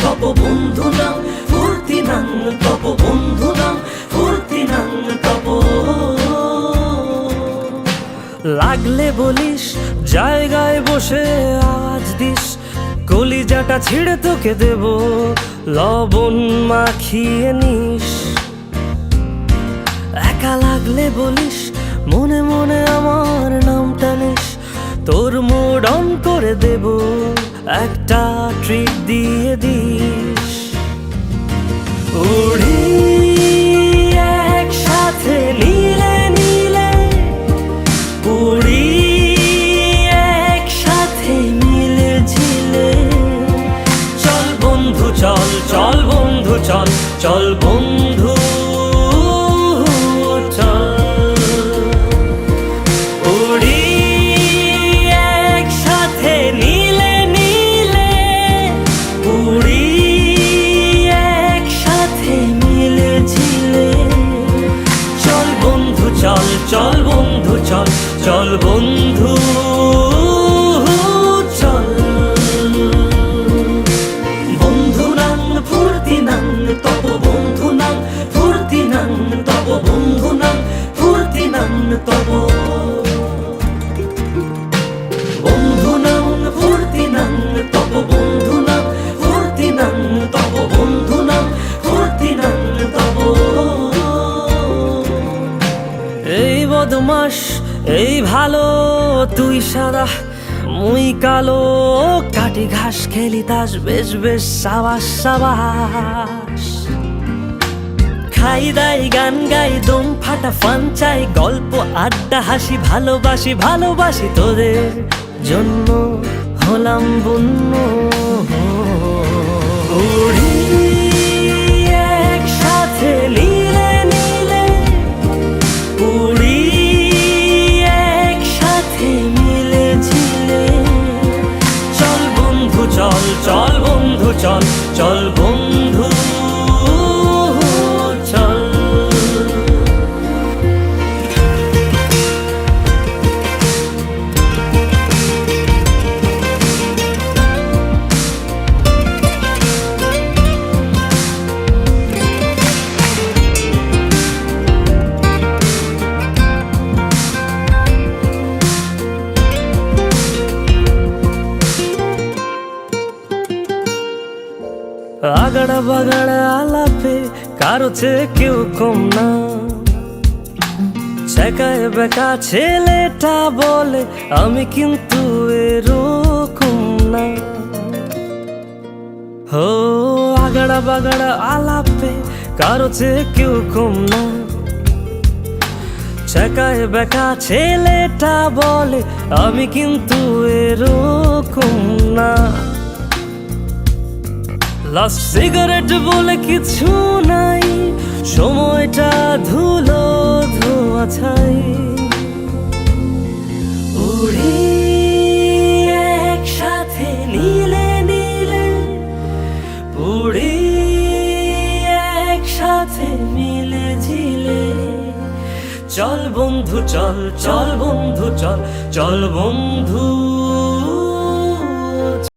তপ বন্ধু নাম ফুর্তি নাং তপ বন্ধু নাম ফুর্তি নাং তপ। লাগলে বলিস জায়গায় বসে আওয়াজ দিস, কলিজাটা ছিঁড়ে তোকে দেব লবণ মাখিয়ে নিস। একা লাগলে বলিস মনে মনে আমার নামটা নিস, তোর মুড অন করে দেব একটা ট্রিট দিয়ে দিস। উড়ি একসাথে নীলে নীলে, উড়ি একসাথে মিলে ঝিলে, চল বন্ধু চল চল বন্ধু চল চল বন্ধু চল। উড়ি একসাথে নীলে নীলে, উড়ি একসাথে মিলে ঝিলে, চল বন্ধু চল চল বন্ধু চল চল বন্ধু চল। বন্ধু নাং ফুর্তি নাং তপ বন্ধু নাং ফুর্তি নাং তপ বন্ধু নাং ফুর্তি নাং তপ। বন্ধু নাং ফুর্তি নাং তপ বন্ধু নাং ফুর্তি নাং তপ বন্ধু নাং ফুর্তি নাং তপ। এই বদমাস এই ভালো তুই সাদা মুই কালো, কাটি ঘাস খেলি তাস বেশ বেশ সাবাস সাবাস। খাই দাই গান গাই দম ফাটা ফান চাই, গল্প আড্ডা হাসি ভালোবাসি ভালোবাসি তোদের জন্য হলাম বন্য। উড়ি একসাথে নীলে নীলে, উড়ি একসাথে মিলে ঝিলে, চল বন্ধু চল চল বন্ধু চল চল বন্ধু চল। আগাড়া বাগাড়া আলাপে কারো চেয়ে কেউ কম না, ছেকায় বেকা ছেলেটা বলে আমি কিন্তু এরকম না। হো আগাড়া বাগাড়া আলাপে কারো চেয়ে কেউ কম না, ছেকায় বেকা ছেলেটা বলে আমি কিন্তু এরকম না। লাস্ট সিগারেট বলে কিছু নাই, সময়টা ধুলো ধোয়া ছাই। উড়ি একসাথে নীলে নীলে, উড়ি একসাথে মিলে ঝিলে, চল বন্ধু চল চল বন্ধু চল চল বন্ধু